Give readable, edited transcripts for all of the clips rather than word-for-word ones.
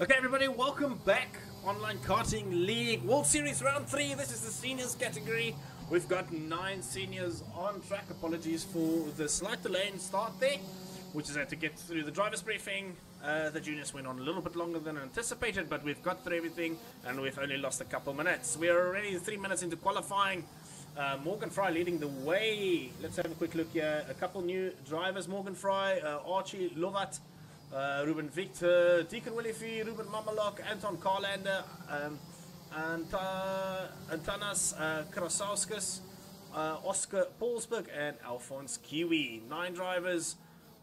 Okay, everybody, welcome back. Online Karting League World Series Round 3. This is the seniors category. We've got 9 seniors on track. Apologies for the slight delay in start there. We just had to get through the driver's briefing. The juniors went on a little bit longer than anticipated, but we've got through everything and we've only lost a couple minutes. We are already 3 minutes into qualifying. Morgan Fry leading the way. Let's have a quick look here. A couple new drivers. Morgan Fry, Archie Lovat, Ruben Victor, Deacon Willifie, Ruben Mamalok, Anton Carlander, Antanas Krasauskas, Oscar Paulsberg, and Alphonse Kiwi. 9 drivers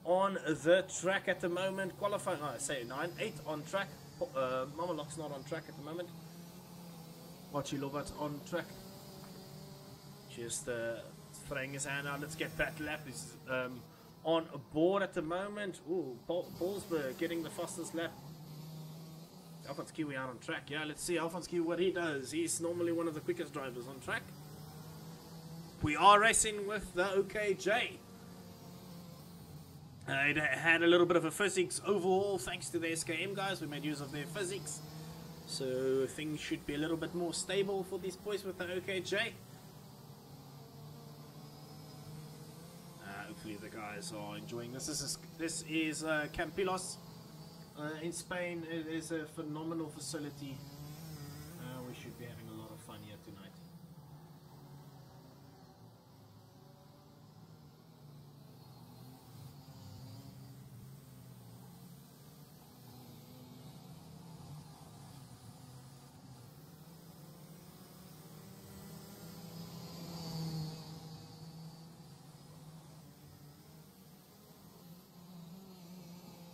on the track at the moment. Qualifying, I say 9, 8 on track. Mamalok's not on track at the moment. Archie Lovat on track. Just throwing his hand out. Let's get that lap. He's on board at the moment. Ooh, Paulsberg getting the fastest lap. Alphonse Kiwi out on track. Yeah, let's see Alphonse Kiwi what he does. He's normally one of the quickest drivers on track. We are racing with the OKJ. It had a little bit of a physics overhaul thanks to the SKM guys. We made use of their physics. So things should be a little bit more stable for these boys with the OKJ. Hopefully the guys are enjoying this. This is Campillos in Spain. It is a phenomenal facility. We should be having a lot of fun here tonight.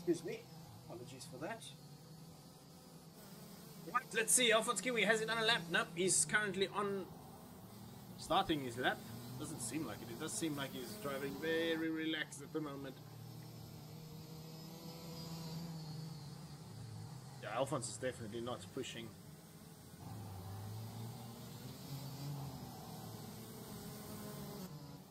Excuse me, apologies for that. Right, let's see, Alphonse Kiwi, has he done a lap? Nope, he's currently on starting his lap. Doesn't seem like it. It does seem like he's driving very relaxed at the moment. Yeah, Alphonse is definitely not pushing.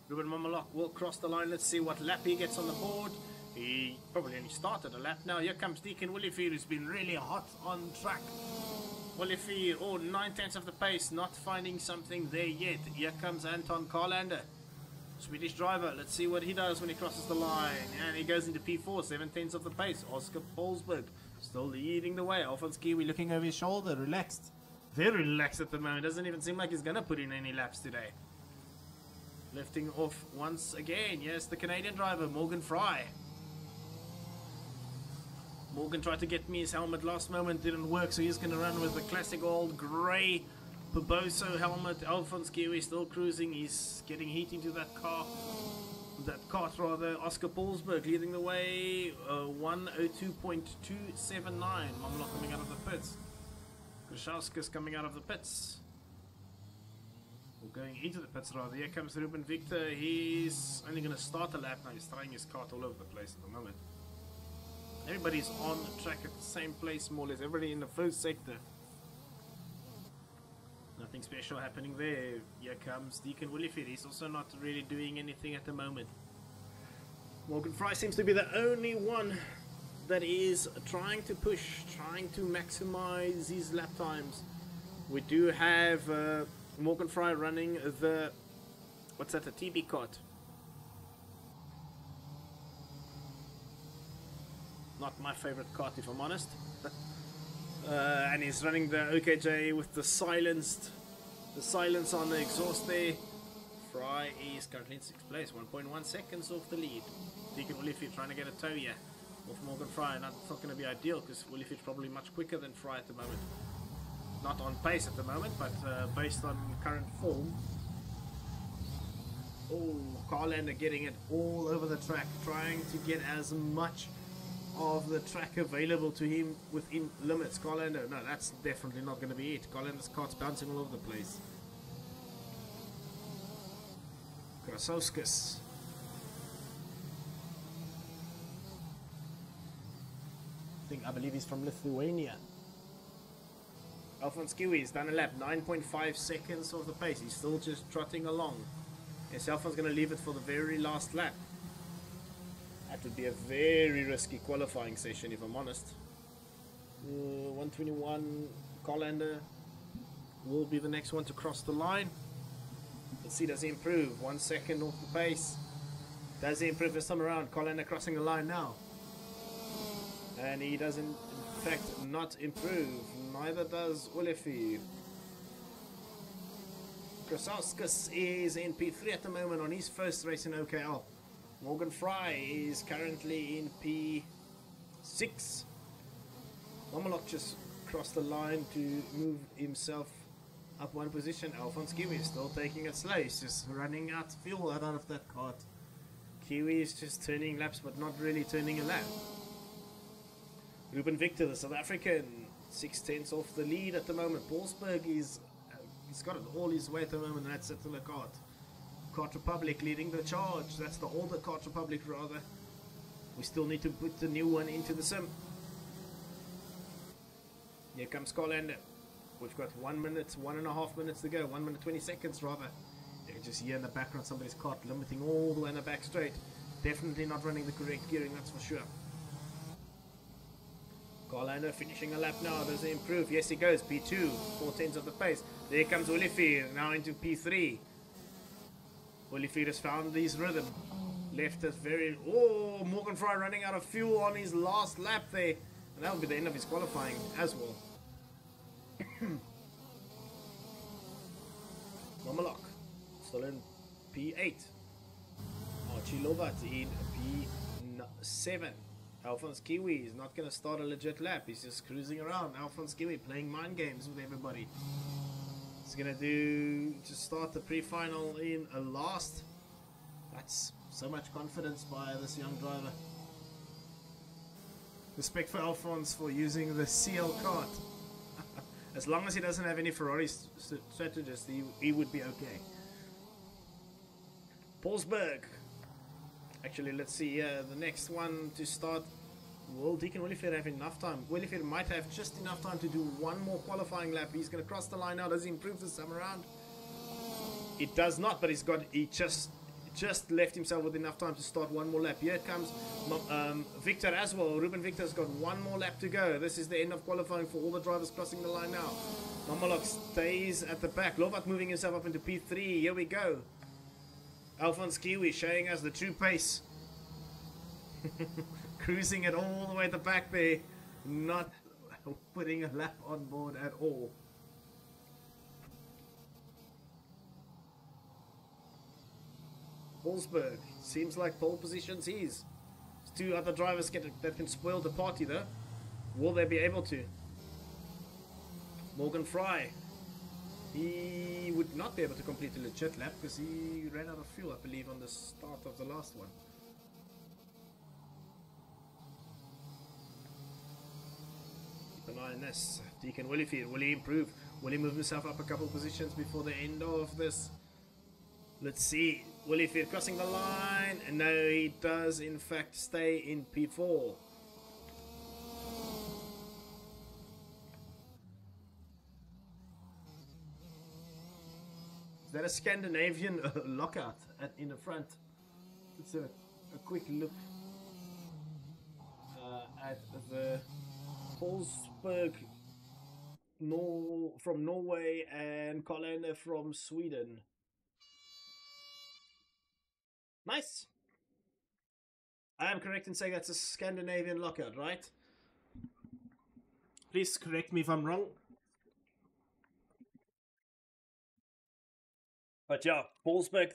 Ruben Mamalok will cross the line. Let's see what lap he gets on the board. He probably only started a lap now. Here comes Deacon Willifie, who's been really hot on track. Willifie, 9/10 of the pace, not finding something there yet. Here comes Anton Carlander, Swedish driver. Let's see what he does when he crosses the line. And he goes into P4, 7/10 of the pace. Oscar Paulsberg still leading the way. Alphonse Kiwi looking over his shoulder, relaxed. Very relaxed at the moment. Doesn't even seem like he's going to put in any laps today. Lifting off once again. Yes, the Canadian driver, Morgan Fry. Morgan tried to get me his helmet last moment, didn't work, so he's going to run with the classic old grey Paboso helmet. Alphonse Kiwi still cruising, he's getting heat into that car. That cart rather. Oscar Paulsberg leading the way, 1:02.279. Mamalok coming out of the pits. Krashauskas coming out of the pits. Or going into the pits rather. Here comes Ruben Victor, he's only going to start a lap now, he's throwing his cart all over the place at the moment. Everybody's on track at the same place, more or less. Everybody in the first sector. Nothing special happening there. Here comes Deacon Willifie. He's also not really doing anything at the moment. Morgan Fry seems to be the only one that is trying to push, trying to maximize his lap times. We do have Morgan Fry running the, what's that, the TB cart. Not my favorite cart, if I'm honest. And he's running the OKJ with the silence on the exhaust there. Fry is currently in 6th place, 1.1 seconds off the lead. Deacon Willifie trying to get a tow here off Morgan Fry. Now, it's not going to be ideal because Willifie's probably much quicker than Fry at the moment. Not on pace at the moment, but based on current form. Oh, Carlander getting it all over the track, trying to get as much of the track available to him within limits. Carlander, no, that's definitely not going to be it. Carlander's cart's bouncing all over the place. Krasauskas. I believe he's from Lithuania. Alphonse Kiwi's done a lap, 9.5 seconds of the pace. He's still just trotting along. Yes, Alphonse going to leave it for the very last lap. That would be a very risky qualifying session, if I'm honest. 121 Colander will be the next one to cross the line. Let's see, does he improve? 1 second off the pace. Does he improve this time around? Colander crossing the line now. And he doesn't, in fact, not improve. Neither does Olivier. Krasauskas is in P3 at the moment on his first race in OKL. Morgan Fry is currently in P6. Mamalok just crossed the line to move himself up one position. Alphonse Kiwi is still taking it slow. He's just running out fuel out of that cart. Kiwi is just turning laps but not really turning a lap. Ruben Victor, the South African, 6/10 off the lead at the moment. Paulsberg is he's got it all his way at the moment. That's it to the cart. Kart Republic leading the charge. That's the older Kart Republic rather. We still need to put the new one into the sim. Here comes Colander. We've got 1 minute, 1.5 minutes to go. 1 minute 20 seconds rather. You can just hear in the background somebody's cart limiting all the way in the back straight. Definitely not running the correct gearing, that's for sure. Colander finishing a lap now. Does he improve? Yes, he goes. P2, 4/10 of the pace. There comes Olivier now into P3. Olivier has found his rhythm. Left us very... Oh, Morgan Fry running out of fuel on his last lap there. And that will be the end of his qualifying as well. Mamalok still in P8. Archie Lovat in P7. Alphonse Kiwi is not going to start a legit lap. He's just cruising around. Alphonse Kiwi playing mind games with everybody. He's going to start the pre-final in a last. That's so much confidence by this young driver. Respect for Alphonse for using the CL cart. As long as he doesn't have any Ferrari strategist, he would be okay. Paulsberg. Actually, let's see the next one to start. Will Deacon Willifield have enough time? Willifield might have just enough time to do one more qualifying lap. He's going to cross the line now. Does he improve this time around? It does not, but he just left himself with enough time to start one more lap. Here comes Victor as well. Ruben Victor's got one more lap to go. This is the end of qualifying for all the drivers crossing the line now. Mamalok stays at the back. Lovat moving himself up into P3. Here we go. Alphonse Kiwi showing us the true pace. Cruising it all the way at the back there. Not putting a lap on board at all. Paulsberg. Seems like pole position's his. There's two other drivers that can spoil the party though. Will they be able to? Morgan Fry. He would not be able to complete a legit lap because he ran out of fuel, I believe, on the start of the last one. Keep an eye on this. Deacon Willifield. Will he improve? Will he move himself up a couple of positions before the end of this? Let's see. Willifield crossing the line. And no, he does in fact stay in P4. Is that a Scandinavian lockout in the front? Let's have a quick look at the Paulsberg from Norway and Colander from Sweden. Nice. I am correct in saying that's a Scandinavian lockout, right? Please correct me if I'm wrong. But yeah, Paulsberg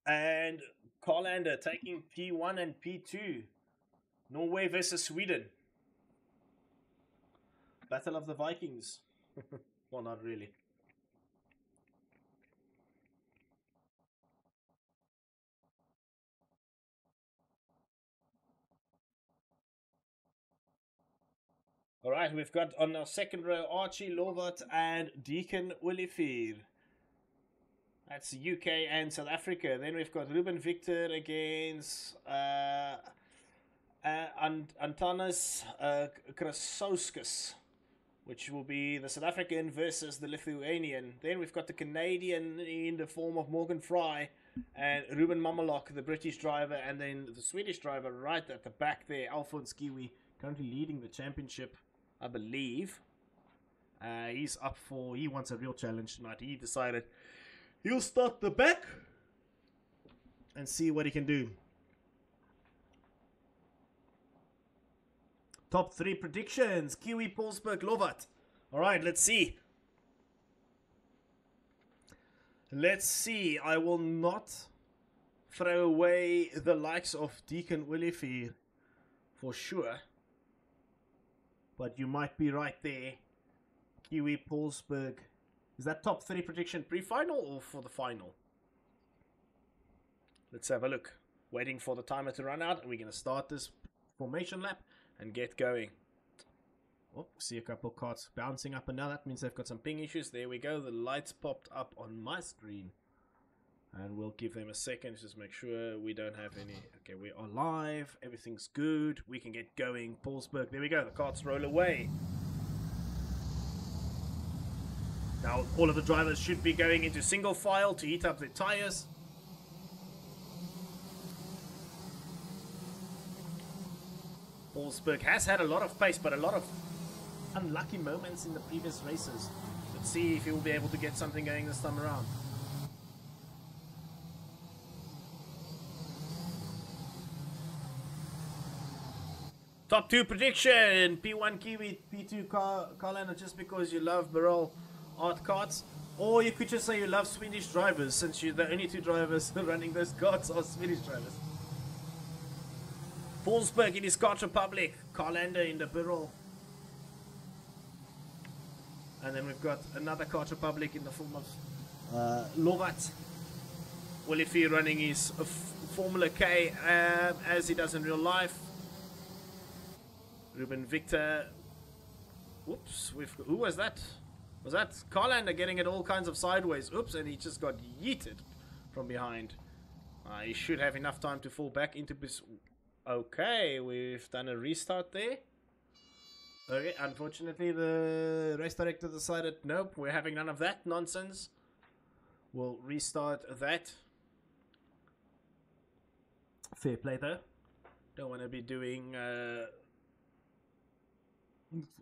and Colander taking P1 and P2. Norway versus Sweden. Battle of the Vikings. Well, not really. Alright, we've got on our second row Archie Lovat and Deacon Willifield. That's UK and South Africa. Then we've got Ruben Victor against Antanas Krasauskas, which will be the South African versus the Lithuanian. Then we've got the Canadian in the form of Morgan Fry and Ruben Mamalok, the British driver, and then the Swedish driver right at the back there, Alphonse Kiwi, currently leading the championship. I believe. He's up for, he wants a real challenge tonight. He decided he'll start the back and see what he can do. Top 3 predictions. Kiwi, Paulsberg, Lovat. Alright, let's see. Let's see. I will not throw away the likes of Deacon Willifear for sure. But you might be right there. Kiwi, Paulsberg. Is that top 3 prediction pre-final or for the final? Let's have a look. Waiting for the timer to run out. And we're going to start this formation lap and get going. Oh, see a couple of cards bouncing up and down. That means they've got some ping issues. There we go. The lights popped up on my screen. And we'll give them a second to just make sure we don't have any. Okay, we are live. Everything's good. We can get going. Paulsberg. There we go. The cards roll away. Now, all of the drivers should be going into single file to heat up their tires. Paulsberg has had a lot of pace, but a lot of unlucky moments in the previous races. Let's see if he will be able to get something going this time around. Top 2 prediction. P1 Kiwi, P2 Carlander, just because you love Barrel art carts. Or you could just say you love Swedish drivers, since you're the only 2 drivers running those carts are Swedish drivers. Paulsberg in his Kart Republic, Carlander in the Barrel. And then we've got another Kart Republic in the form of Lovat. Willifear running his Formula K as he does in real life. Ruben Victor. Whoops, who was that? Was that Carlander getting it all kinds of sideways? Oops, and he just got yeeted from behind. He should have enough time to fall back into his... Okay, we've done a restart there. Okay, unfortunately the race director decided, nope, we're having none of that nonsense. We'll restart that. Fair play though. Don't want to be doing...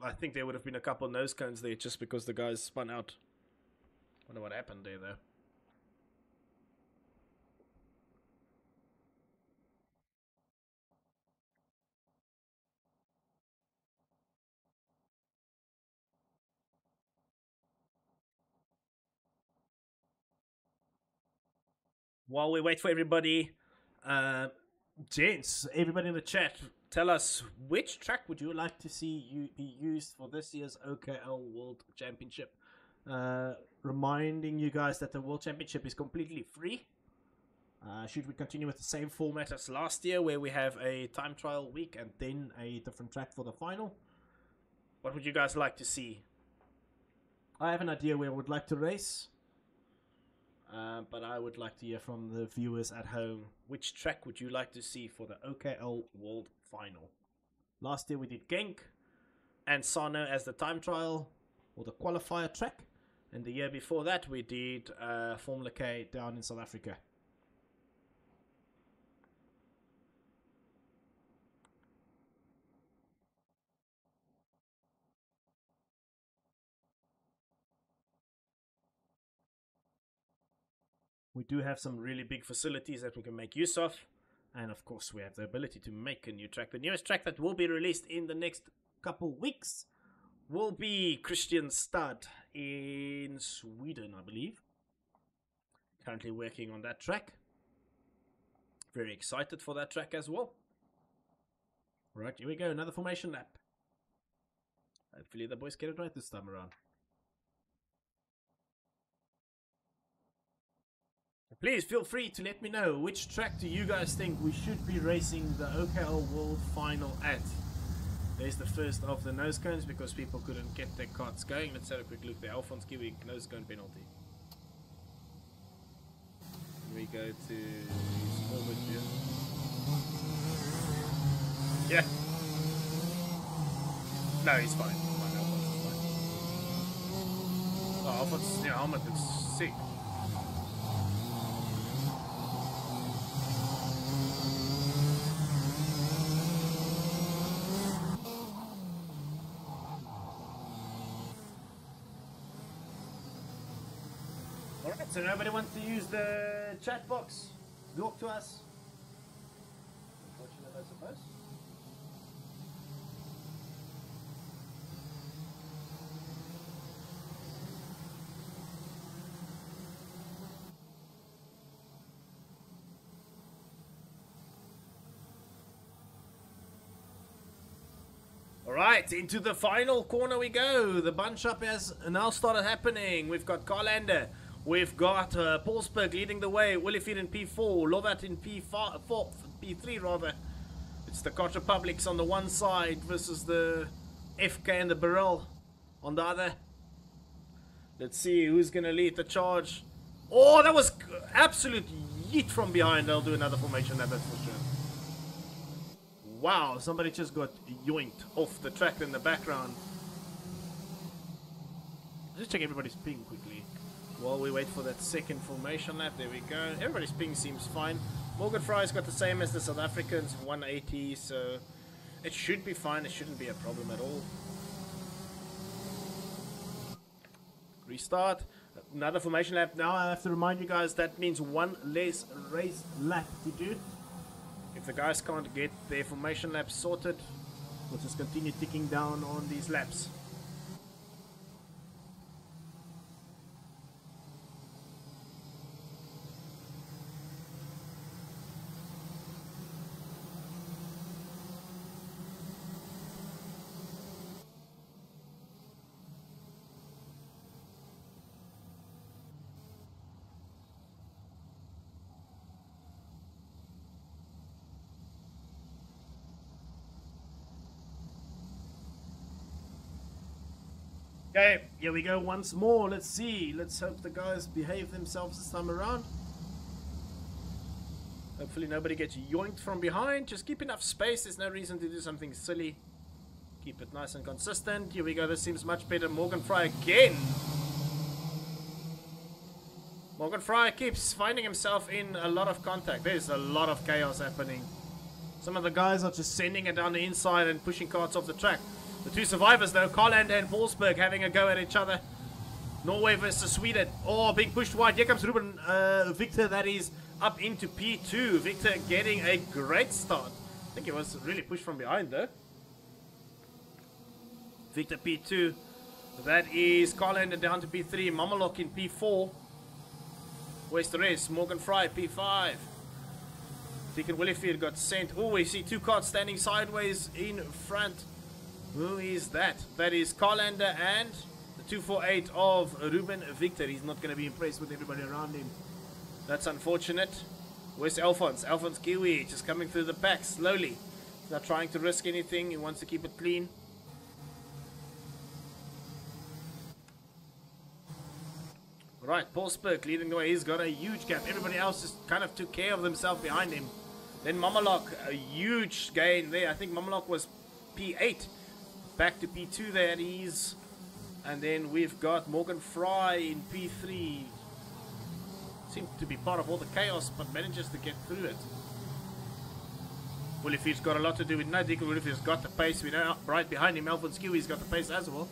I think there would have been a couple nose cones there just because the guys spun out. Wonder what happened there though. While we wait for everybody, gents, everybody in the chat, tell us which track would you like to see be used for this year's OKL World Championship. Reminding you guys that the World Championship is completely free. Should we continue with the same format as last year, where we have a time trial week and then a different track for the final? What would you guys like to see? I have an idea where I would like to race. But I would like to hear from the viewers at home. Which track would you like to see for the OKL World Final? Last year we did Genk and Sano as the time trial or the qualifier track. And the year before that we did Formula K down in South Africa. We do have some really big facilities that we can make use of. And of course we have the ability to make a new track. The newest track that will be released in the next couple weeks will be Kristianstad in Sweden, I believe. Currently working on that track. Very excited for that track as well. Right, here we go, another formation lap. Hopefully the boys get it right this time around. Please feel free to let me know which track do you guys think we should be racing the OKL World Final at. There's the first of the nose cones because people couldn't get their carts going. Let's have a quick look there. Alphonse giving nose cone penalty. We go to his forward view. Yeah. No, he's fine. Alphonse is fine. Oh, Alphonse's new helmet is sick. Alright, so nobody wants to use the chat box. Talk to us. Unfortunate, I suppose. Alright, into the final corner we go. The bunch up has now started happening. We've got Carlander. We've got Paulsberg leading the way. Willifeed in P4. Lovat in P3 rather. It's the Koch Republics on the one side versus the FK and the Burrell on the other. Let's see who's going to lead the charge. Oh, that was absolute yeet from behind. They'll do another formation lap, that's for sure. Wow, somebody just got yoinked off the track in the background. Just check everybody's ping quickly while we wait for that second formation lap. There we go. Everybody's ping seems fine. Morgan Fry's got the same as the South Africans, 180, so it should be fine. It shouldn't be a problem at all. Restart. Another formation lap. Now I have to remind you guys that means one less race lap to do. If the guys can't get their formation laps sorted, we'll just continue ticking down on these laps. Okay, here we go once more. Let's see. Let's hope the guys behave themselves this time around. Hopefully nobody gets yoinked from behind. Just keep enough space. There's no reason to do something silly. Keep it nice and consistent. Here we go. This seems much better. Morgan Fry again. Morgan Fry keeps finding himself in a lot of contact. There's a lot of chaos happening. Some of the guys are just sending it down the inside and pushing carts off the track. The two survivors though, Carlander and Paulsberg, having a go at each other. Norway versus Sweden. Oh, being pushed wide. Here comes Ruben Victor, that is up into P2. Victor getting a great start. I think he was really pushed from behind though. Victor P2. That is Carlander down to P3. Mamalok in P4. Where's the rest? Morgan Fry P5. Deacon Willifeed got sent. Oh, we see two carts standing sideways in front. Who is that? That is Carlander and the 248 of Ruben Victor. He's not going to be impressed with everybody around him. That's unfortunate. Where's Alphonse? Alphonse Kiwi just coming through the pack slowly. He's not trying to risk anything. He wants to keep it clean. Right, Paulsberg leading the way. He's got a huge gap. Everybody else just kind of took care of themselves behind him. Then Mamalok, a huge gain there. I think Mamalok was P8. Back to P2 there at ease. And then we've got Morgan Fry in P3. Seems to be part of all the chaos, but manages to get through it. Willifeed's got a lot to do with no. Deacon Willifeed's got the pace. We know right behind him, Alphonse Kiwi's got the pace as well.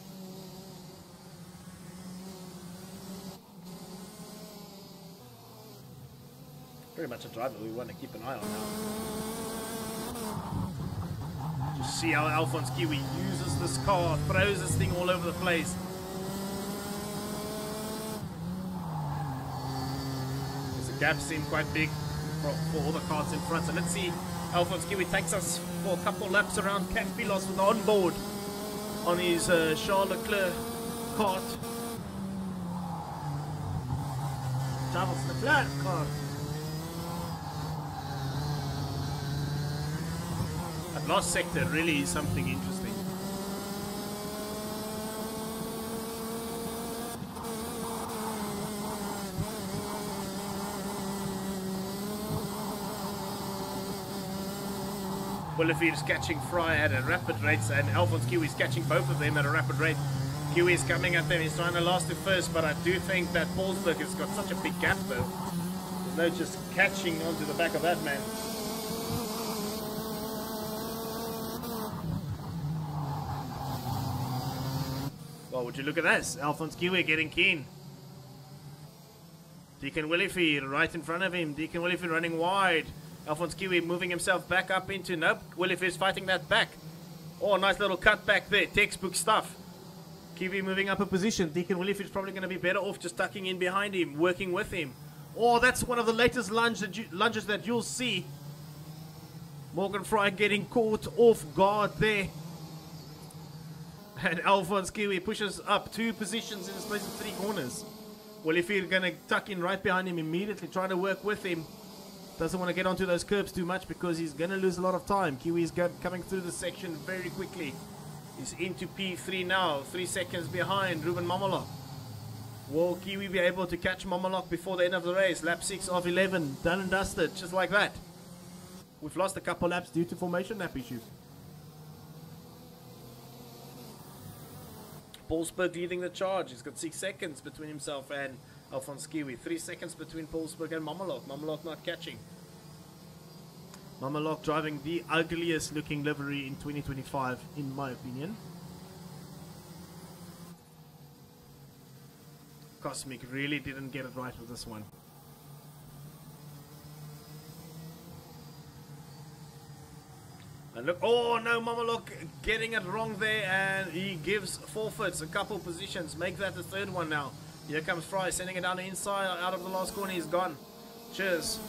Very much a driver we want to keep an eye on now. Just see how Alphonse Kiwi uses this car, throws this thing all over the place. The gaps seem quite big for all the cars in front. So let's see. Alphonse Kiwi takes us for a couple laps around Campillos with the onboard on his Charles Leclerc kart. Charles Leclerc kart. That last sector really is something interesting. Willifeed's catching Fry at a rapid rate, and Alphonse Kiwi's catching both of them at a rapid rate. Kiwi's coming at them, he's trying to last it first, but I do think that Paulsberg has got such a big gap though. There's no just catching onto the back of that man. Well, would you look at this? Alphonse Kiwi getting keen. Deacon Willifeed right in front of him. Deacon Willifeed running wide. Alphonse Kiwi moving himself back up into... Nope, Willifeed's fighting that back. Oh, nice little cut back there. Textbook stuff. Kiwi moving up a position. Deacon Willifeed's probably going to be better off just tucking in behind him, working with him. Oh, that's one of the latest lunges that you'll see. Morgan Fry getting caught off guard there. And Alphonse Kiwi pushes up 2 positions in the space of 3 corners. Willifeed going to tuck in right behind him immediately, trying to work with him. Doesn't want to get onto those curbs too much because he's going to lose a lot of time. Kiwi's coming through the section very quickly. He's into P3 now, 3 seconds behind Ruben Mamalok. Will Kiwi be able to catch Mamalok before the end of the race? Lap 6 of 11, done and dusted, just like that. We've lost a couple laps due to formation lap issues. Paulsberg leading the charge. He's got 6 seconds between himself and Alphonse Kiwi. 3 seconds between Paulsberg and Mamalok. Mamalok not catching. Mamalok driving the ugliest looking livery in 2025, in my opinion. Cosmic really didn't get it right with this one. And look, oh no, Mamalok getting it wrong there, and he gives forfeits a couple positions. Make that the 3rd one now. Here comes Fry, sending it down the inside, out of the last corner, he's gone. Cheers.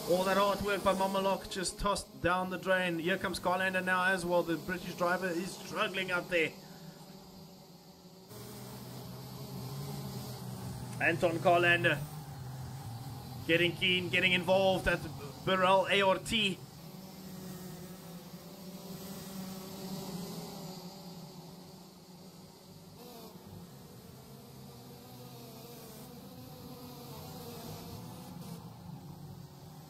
All that hard work by Mamalok just tossed down the drain. Here comes Carlander now as well. The British driver is struggling out there. Anton Carlander getting keen, getting involved at Burrell ART.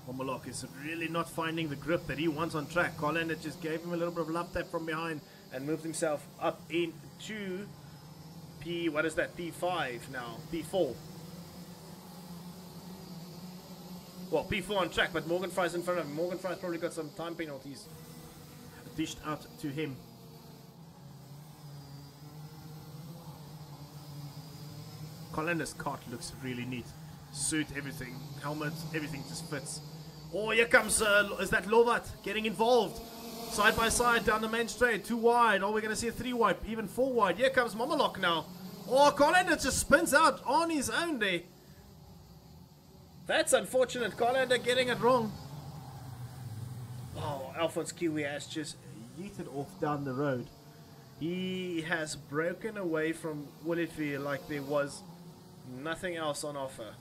Mamalok is really not finding the grip that he wants on track. Carlander just gave him a little bit of love tap from behind and moved himself up into what is that? P5 now. P4. Well, P4 on track, but Morgan Fry's in front of him. Morgan Fry's probably got some time penalties dished out to him. Carlander's cart looks really neat. Suit, everything, helmet, everything just fits. Oh, here comes, is that Lovat getting involved? Side by side down the main straight, 2 wide. Oh, we're going to see a 3 wide, even 4 wide. Here comes Mamalok now. Oh, Carlander just spins out on his own there. That's unfortunate. Carlander getting it wrong. Oh, Alphonse Kiwi has just yeeted off down the road. He has broken away from Willifeed like there was nothing else on offer.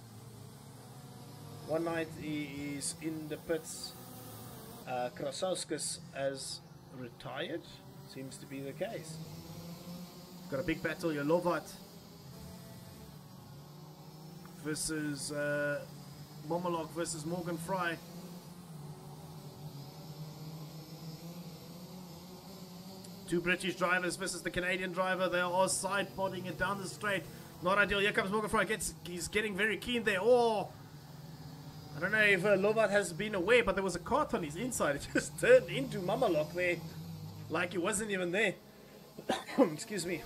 One night he is in the pits. Krasauskas has retired. Seems to be the case. Got a big battle here. Lovat versus Mamalok versus Morgan Fry. Two British drivers versus the Canadian driver. They are side podding it down the straight. Not ideal. Here comes Morgan Fry. He's getting very keen there. Oh, I don't know if Lovat has been aware, but there was a cart on his inside. It just turned into Mamalok there, like he wasn't even there. Excuse me.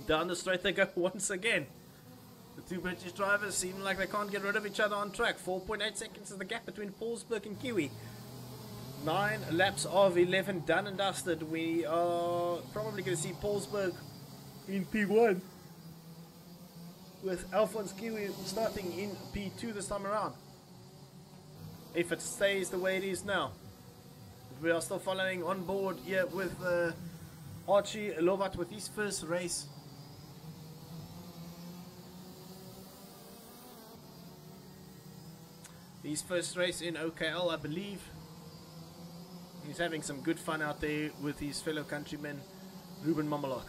Down the straight they go once again. The two British drivers seem like they can't get rid of each other on track. 4.8 seconds is the gap between Paulsberg and Kiwi. 9 laps of 11 done and dusted. We are probably going to see Paulsberg in P1, with Alphonse Kiwi starting in P2 this time around, if it stays the way it is now. We are still following on board here with Archie Lovat with his first race. His first race in OKL, I believe. He's having some good fun out there with his fellow countryman Ruben Mamalok.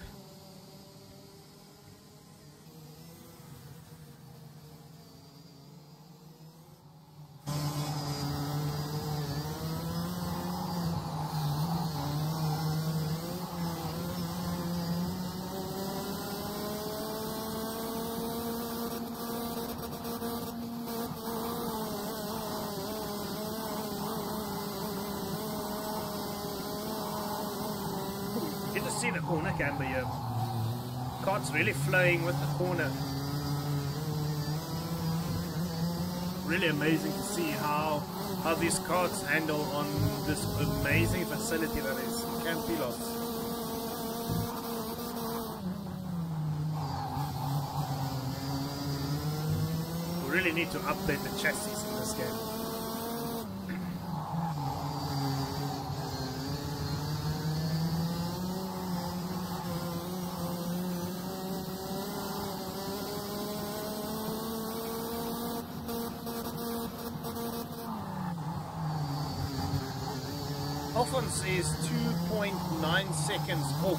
Good to see the corner camber here. Cart's really flowing with the corner. really amazing to see how these carts handle on this amazing facility that is Campillos. We really need to update the chassis in this game. Alphonse is 2.9 seconds off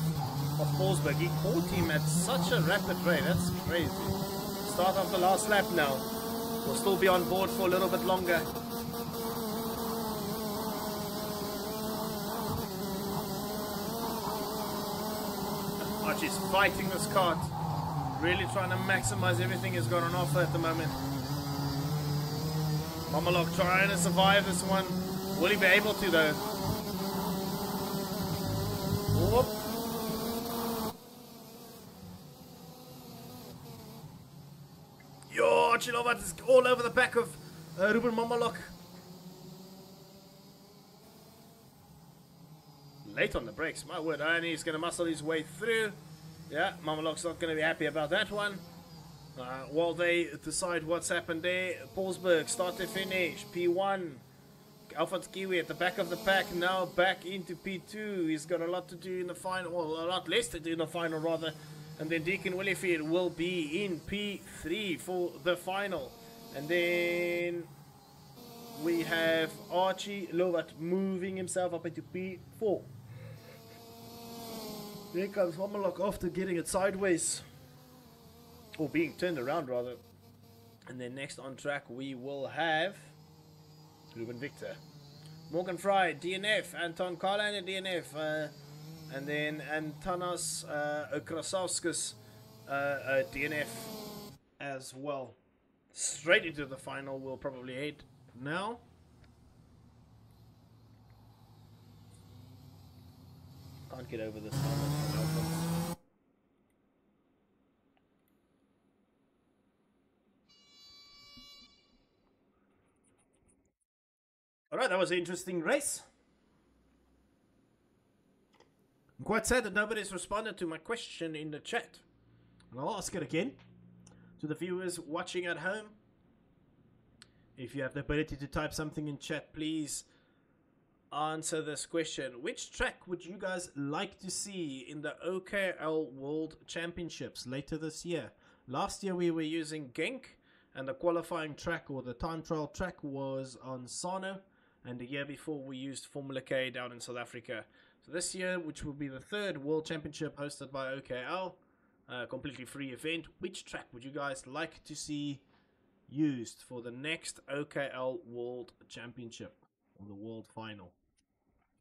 of Forsberg. He caught him at such a rapid rate. That's crazy. Start of the last lap now. We'll still be on board for a little bit longer. Archie's fighting this kart. Really trying to maximize everything he's got on offer at the moment. Mamalok trying to survive this one. Will he be able to though? Whoop. Yo, Archie Lovat is all over the back of Ruben Mamalok. Late on the brakes, my word, and he's going to muscle his way through. Yeah, Mamalok's not going to be happy about that one. While they decide what's happened there, Paulsberg, start to finish, P1. Alphonse Kiwi at the back of the pack, now back into P2. He's got a lot to do in the final, well, a lot less to do in the final rather. And then Deacon Willifield will be in P3 for the final. And then we have Archie Lovat moving himself up into P4. There comes Mamalok after getting it sideways. Or being turned around rather. And then next on track we will have Ruben Victor, Morgan Fry, DNF, Anton Karlander, DNF, and then Antanas Krasauskas, DNF as well. Straight into the final we'll probably head now. Can't get over this helmet from Alphonse. Alright, that was an interesting race. I'm quite sad that nobody's responded to my question in the chat. And I'll ask it again to the viewers watching at home. If you have the ability to type something in chat, please answer this question. Which track would you guys like to see in the OKL World Championships later this year? Last year we were using Genk, and the qualifying track or the time trial track was on Sano. And the year before we used Formula K down in South Africa. So this year, which will be the third World Championship hosted by OKL, completely free event, which track would you guys like to see used for the next OKL World Championship or the World Final?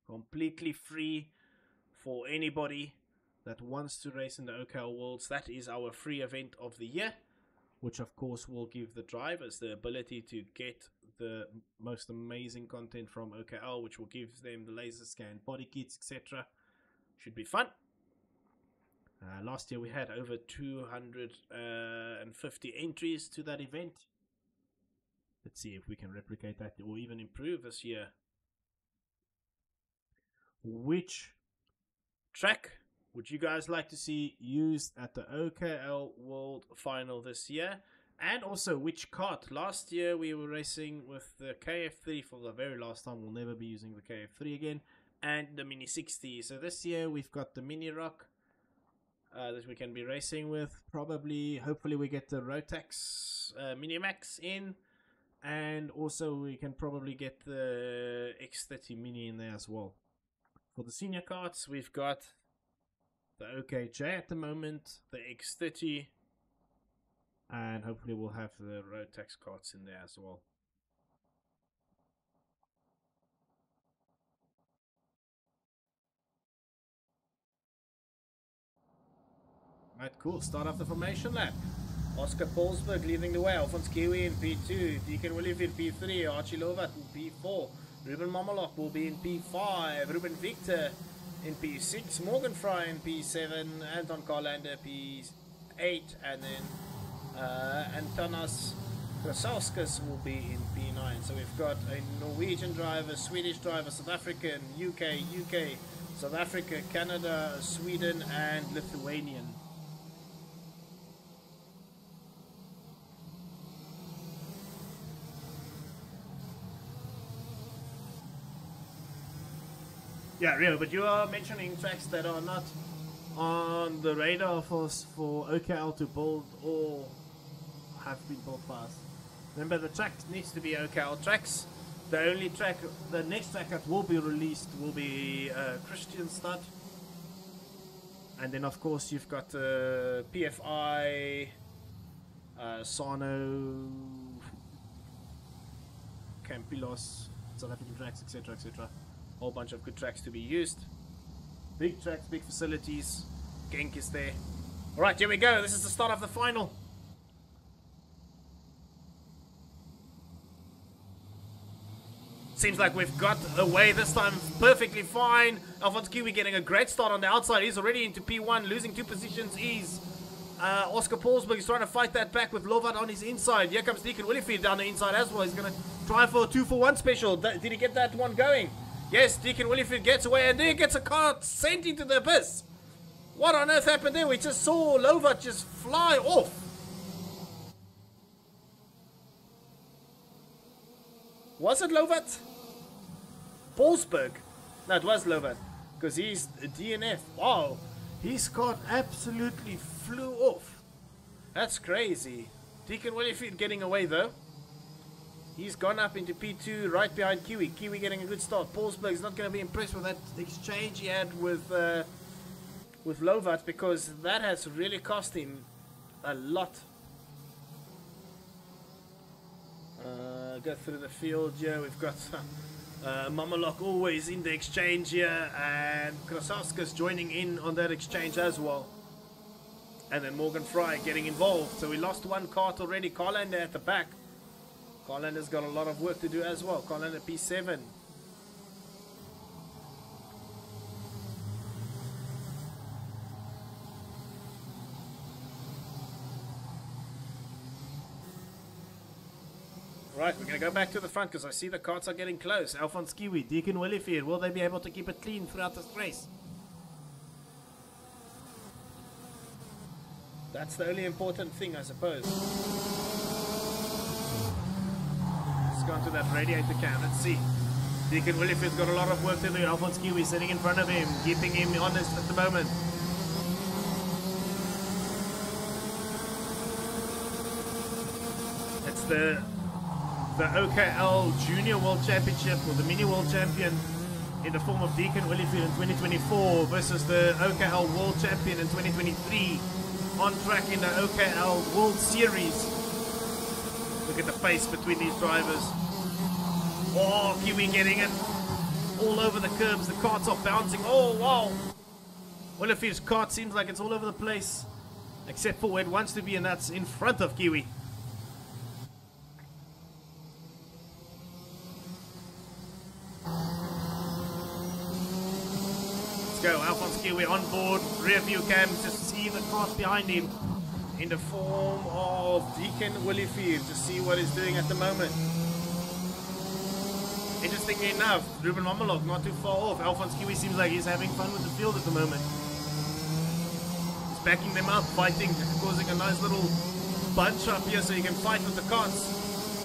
Completely free for anybody that wants to race in the OKL Worlds. That is our free event of the year, which of course will give the drivers the ability to get the most amazing content from OKL, which will give them the laser scan, body kits, etc. Should be fun. Last year we had over 250 entries to that event. Let's see if we can replicate that or even improve this year. Which track would you guys like to see used at the OKL World Final this year? And also, which kart? Last year we were racing with the KF3 for the very last time. We'll never be using the KF3 again. And the Mini 60. So this year we've got the Mini Rock that we can be racing with. Probably, hopefully we get the Rotax Mini Max in. And also we can probably get the X30 Mini in there as well. For the senior karts, we've got the OKJ at the moment, the X30, and hopefully we'll have the Rotax carts in there as well. Right, cool. Start off the formation lap. Oscar Paulsberg leading the way. Alphonse Kiwi in P2. Deacon Willifield P3. Archie Lovat in P4. Ruben Mamalok will be in P5. Ruben Victor in P6. Morgan Fry in P7. Anton Karlander P8. And then Antanas Krasauskas will be in P9. So we've got a Norwegian driver, Swedish driver, South African, UK, South Africa, Canada, Sweden, and Lithuanian. Yeah, real, but you are mentioning tracks that are not on the radar for OKL to build or have been built fast. Remember, the track needs to be OKL tracks. The next track that will be released will be Christian Stud. And then, of course, you've got PFI, Sano, Campillos, South African tracks, etc., etc. Whole bunch of good tracks to be used. Big tracks, big facilities. Genk is there. Alright, here we go. This is the start of the final. Seems like we've got away this time perfectly fine. Alphonse Kiwi getting a great start on the outside. He's already into P1, losing 2 positions. He's Oscar Paulsberg is trying to fight that back with Lovat on his inside. Here comes Deacon Willifield down the inside as well. He's going to try for a 2-for-1 special. Did he get that one going? Yes, Deacon Willifield gets away, and then gets a car sent into the abyss. What on earth happened there? We just saw Lovat just fly off. Was it Lovat? Paulsberg? No, it was Lovat, because he's a DNF. Wow, his car absolutely flew off. That's crazy. Deacon Willifield getting away though. He's gone up into P2 right behind Kiwi. Kiwi getting a good start. Paulsberg's not going to be impressed with that exchange he had with Lovat, because that has really cost him a lot. Go through the field here. We've got Mamalok always in the exchange here, and Krasauskas joining in on that exchange as well. And then Morgan Fry getting involved. So we lost one cart already. Carlander at the back. Carlander's got a lot of work to do as well. Carlander P7. Right, we're going to go back to the front because I see the carts are getting close. Alphonse Kiwi, Deacon Willifield. Will they be able to keep it clean throughout this race? That's the only important thing, I suppose. Let's go on to that radiator cam. Let's see. Deacon Willifield's got a lot of work to do. Alphonse Kiwi sitting in front of him, keeping him honest at the moment. It's the OKL Junior World Championship, or the Mini World Champion in the form of Deacon Willifield in 2024 versus the OKL World Champion in 2023 on track in the OKL World Series. Look at the pace between these drivers. Oh, Kiwi getting it all over the curbs. The carts are bouncing. Oh, wow. Willifield's kart seems like it's all over the place, except for where it wants to be, and that's in front of Kiwi. Go, Alphonse Kiwi on board, rear view cam, just see the cart behind him in the form of Deacon Willifield to see what he's doing at the moment. Interestingly enough, Ruben Mamalok not too far off. Alphonse Kiwi seems like he's having fun with the field at the moment. He's backing them up, fighting, causing a nice little bunch up here so he can fight with the carts.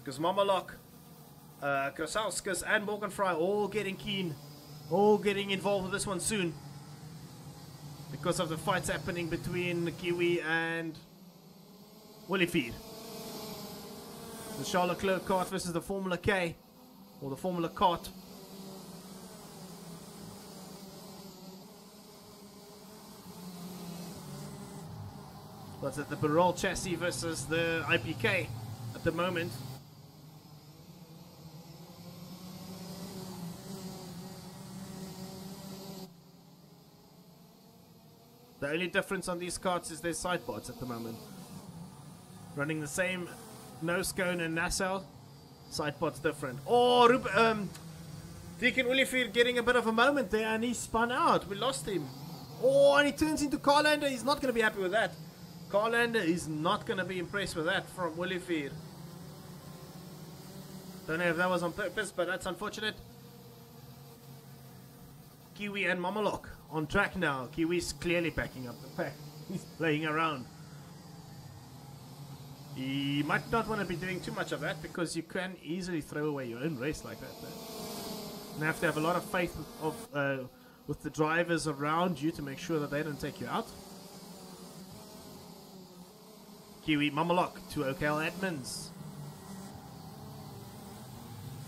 Because Mamalok, Krasauskas and Morgan Fry all getting keen, all getting involved with this one soon, because of the fights happening between Kiwi and Willifield. The Charles Leclerc kart versus the Formula K, or the Formula kart. That's at the Barol chassis versus the IPK at the moment. The only difference on these carts is their side pods at the moment. Running the same nose cone and nacelle, side pods different. Oh, Deacon Willifield getting a bit of a moment there, and he spun out. We lost him. Oh, and he turns into Carlander. He's not going to be happy with that. Carlander is not going to be impressed with that from Willifear. Don't know if that was on purpose, but that's unfortunate. Kiwi and Mamalok on track now. Kiwi's clearly packing up the pack. He's playing around. He might not want to be doing too much of that because you can easily throw away your own race like that. You have to have a lot of faith with the drivers around you to make sure that they don't take you out. Kiwi, Mamalok to OKL admins.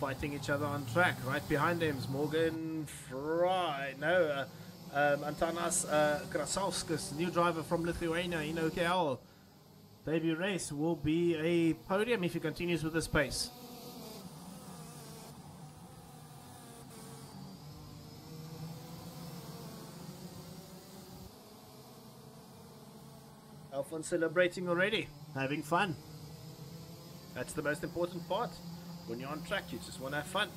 Fighting each other on track. Right behind them is Morgan Fry. No, Antanas Krasovskis, new driver from Lithuania in OKL. Debut race will be a podium if he continues with this pace. Alphonse celebrating already, having fun. That's the most important part. When you're on track, you just want to have fun.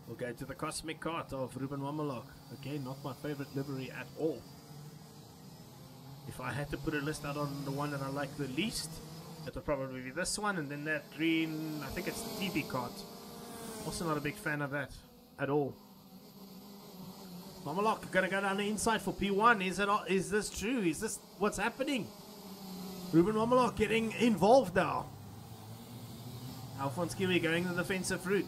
We'll go to the Cosmic Cart of Ruben Mamalok. Again, not my favorite livery at all. If I had to put a list out on the one that I like the least, it would probably be this one, and then that green, I think it's the TB cart. Also not a big fan of that at all. Mamalok gonna go down the inside for P1. Is this true? Is this what's happening? Ruben Mamalok getting involved now. Alphonse Kiwi going the defensive route.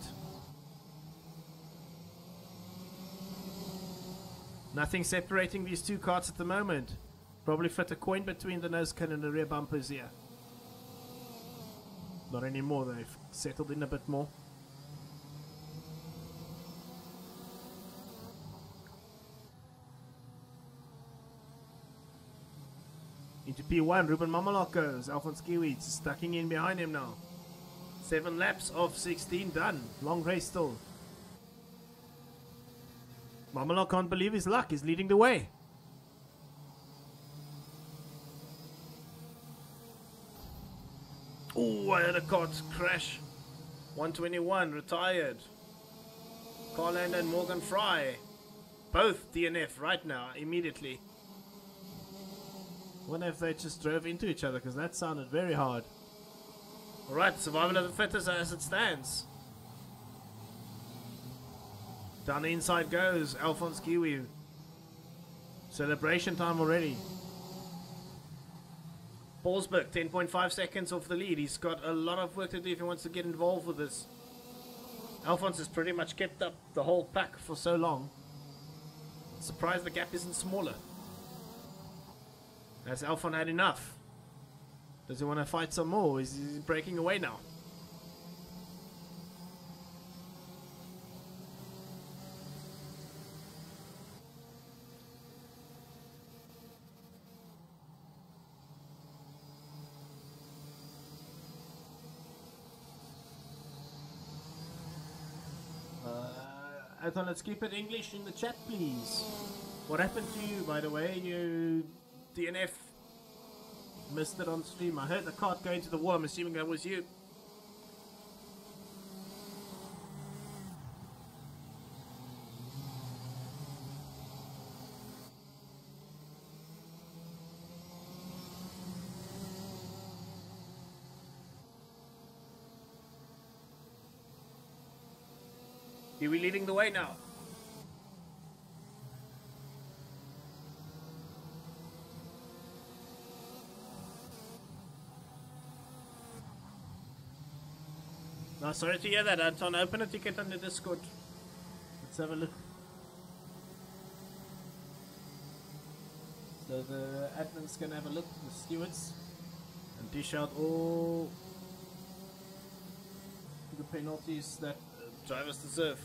Nothing separating these two carts at the moment. Probably fit a coin between the nose cone and the rear bumpers here. Not anymore, they've settled in a bit more. Into P1, Ruben Mamalok goes. Alphonse Kiwi stucking in behind him now. 7 laps of 16 done. Long race still. Mamalok can't believe his luck. He's leading the way. Oh, I had a cart crash. 121 retired. Carland and Morgan Fry. Both DNF right now, immediately. Wonder if they just drove into each other, because that sounded very hard. Alright, survival of the fittest as it stands. Down the inside goes Alphonse Kiwi. Celebration time already. Paulsberg, 10.5 seconds off the lead. He's got a lot of work to do if he wants to get involved with this. Alphonse has pretty much kept up the whole pack for so long. Surprised the gap isn't smaller. Has Alphonse had enough? Does he want to fight some more? Is he breaking away now? Anton, let's keep it English in the chat, please. What happened to you, by the way? You DNF missed it on stream. I heard the cart go into the wall. I'm assuming that was you. Are we leading the way now? No, sorry to hear that, Anton. Open a ticket on the Discord. Let's have a look. So the admin's gonna have a look, the stewards, and dish out all the penalties that drivers deserve.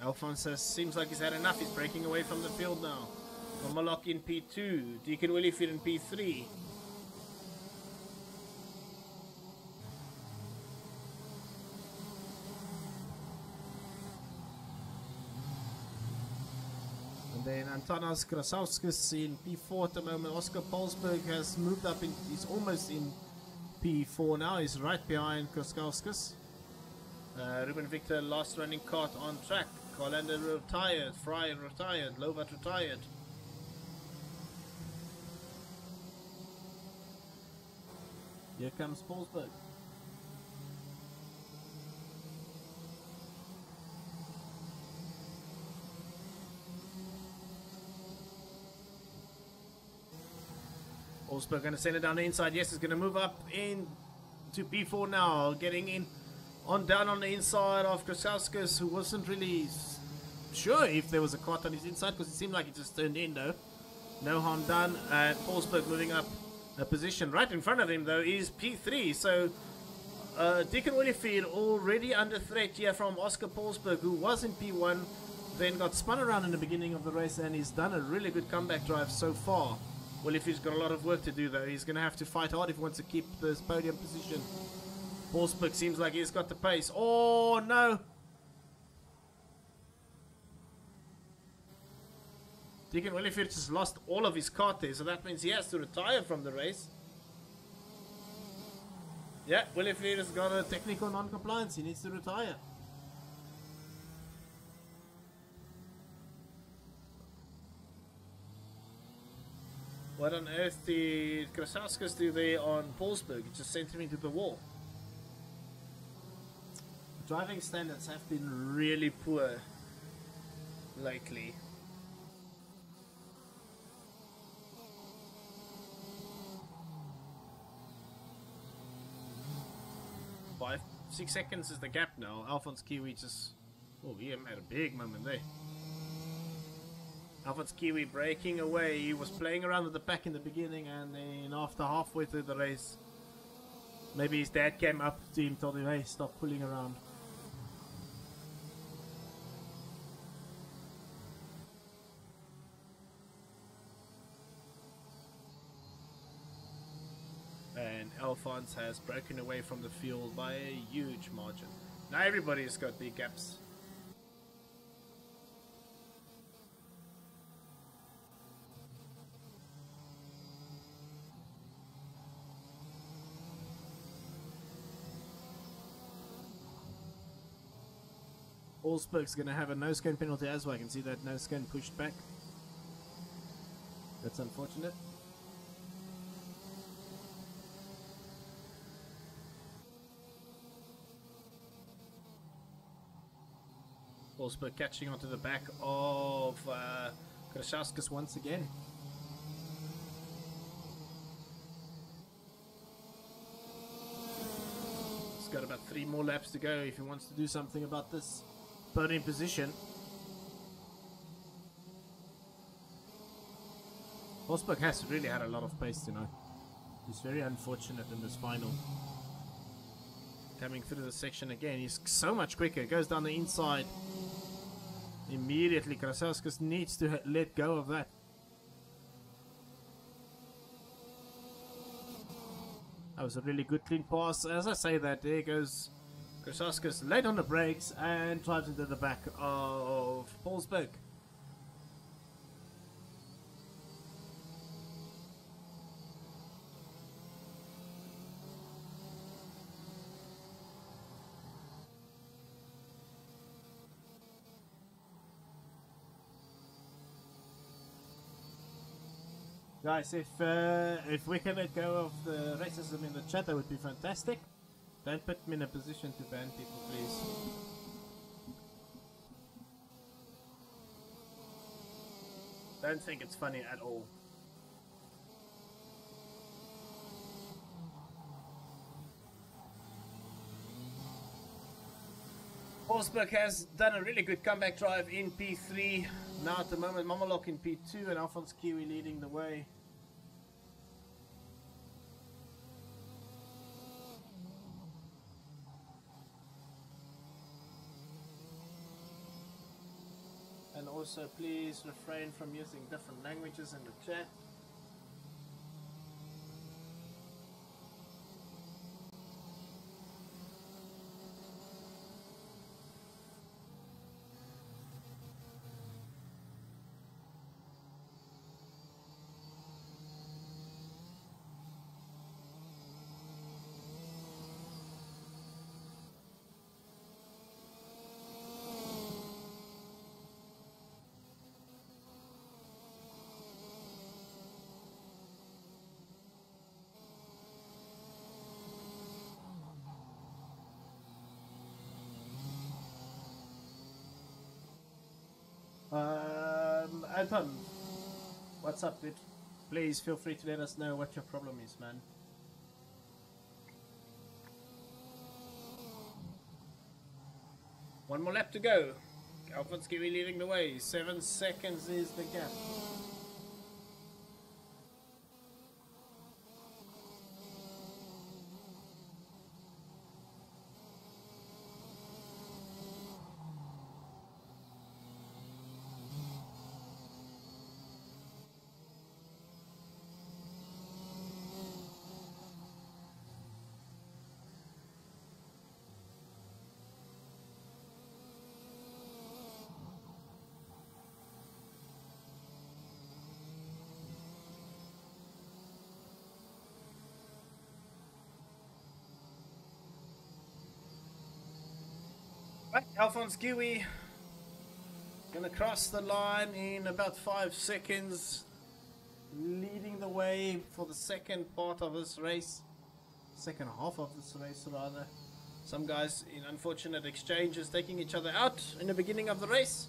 Alphonse seems like he's had enough. He's breaking away from the field now. Mamalok in P2. Deacon Willifear in P3. then Antanas Krasauskas in P4 at the moment. Oscar Polsberg has moved up, he's almost in P4 now. He's right behind Krasauskas. Ruben Victor, last running kart on track. Carlander retired, Fry retired, Lovat retired. Here comes Polsberg. Polsberg going to send it down the inside. Yes, it's going to move up in to P4 now. Getting in on down on the inside of Krasauskas, who wasn't really sure if there was a cart on his inside because it seemed like it just turned in though. No harm done. And Polsberg moving up a position. Right in front of him though is P3. So Deacon Williefield already under threat here from Oscar Polsberg, who was in P1, then got spun around in the beginning of the race, and he's done a really good comeback drive so far. Williefield's got a lot of work to do though. He's going to have to fight hard if he wants to keep this podium position. Polsberg seems like he's got the pace. Oh no! Deacon Williefield just lost all of his kart there, so that means he has to retire from the race. Yeah, Williefield has got a technical non-compliance. He needs to retire. What on earth did Krasauskas do there on Polsberg? He just sent him into the wall. Driving standards have been really poor lately. 6 seconds is the gap now. Alphonse Kiwi just... Oh, he had a big moment there. Alphonse Kiwi breaking away. He was playing around with the pack in the beginning, and then after halfway through the race, maybe his dad came up to him, told him, hey, stop pulling around. And Alphonse has broken away from the field by a huge margin. Now everybody's got big gaps. Polsberg's going to have a no-scan penalty as well. I can see that no-scan pushed back. That's unfortunate. Polsberg catching onto the back of Krasauskas once again. He's got about 3 more laps to go if he wants to do something about this podium position. Polsberg has really had a lot of pace tonight. He's very unfortunate in this final. Coming through the section again, he's so much quicker. Goes down the inside immediately. Krasauskas needs to let go of that. That was a really good clean pass. As I say that, there goes Krasauskas late on the brakes and drives into the back of Polsberg. Guys, if we can let go of the racism in the chat, that would be fantastic. Don't put me in a position to ban people, please. Don't think it's funny at all. Polsberg has done a really good comeback drive in P3. Now at the moment, Mamalok in P2 and Alphonse Kiwi leading the way. And also please refrain from using different languages in the chat. Anton, what's up, dude? Please feel free to let us know what your problem is, man. One more lap to go. Alphonse Kiwi leading the way. 7 seconds is the gap. Right, Alphonse Kiwi gonna cross the line in about 5 seconds, leading the way for the second part of this race. Second half of this race, rather. Some guys in unfortunate exchanges taking each other out in the beginning of the race.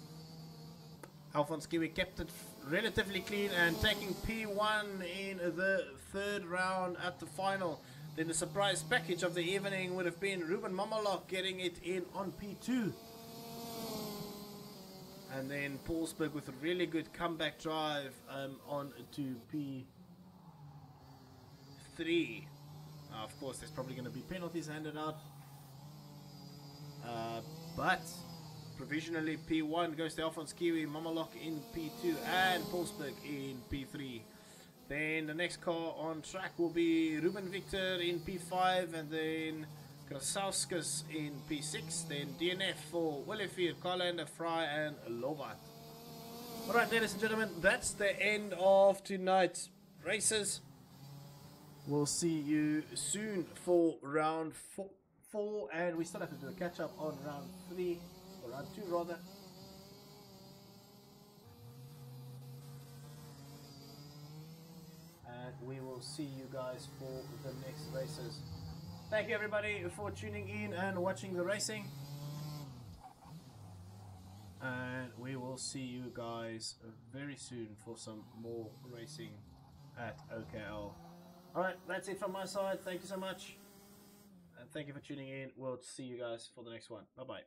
Alphonse Kiwi kept it relatively clean and taking P1 in the third round at the final. Then the surprise package of the evening would have been Ruben Momolok getting it in on P2. And then Paulsberg with a really good comeback drive on to P3. Of course, there's probably going to be penalties handed out. But provisionally P1 goes to Alphonse Kiwi, Momolok in P2 and Paulsberg in P3. Then the next car on track will be Ruben Victor in P5 and then Krasauskas in P6. Then DNF for Willefeer, Carlander, Fry and Lovat. Alright, ladies and gentlemen, that's the end of tonight's races. We'll see you soon for round 4 and we still have to do a catch up on round 3, or round 2 rather. We will see you guys for the next races. Thank you everybody for tuning in and watching the racing. And we will see you guys very soon for some more racing at OKL. Alright, that's it from my side. Thank you so much. And thank you for tuning in. We'll see you guys for the next one. Bye bye.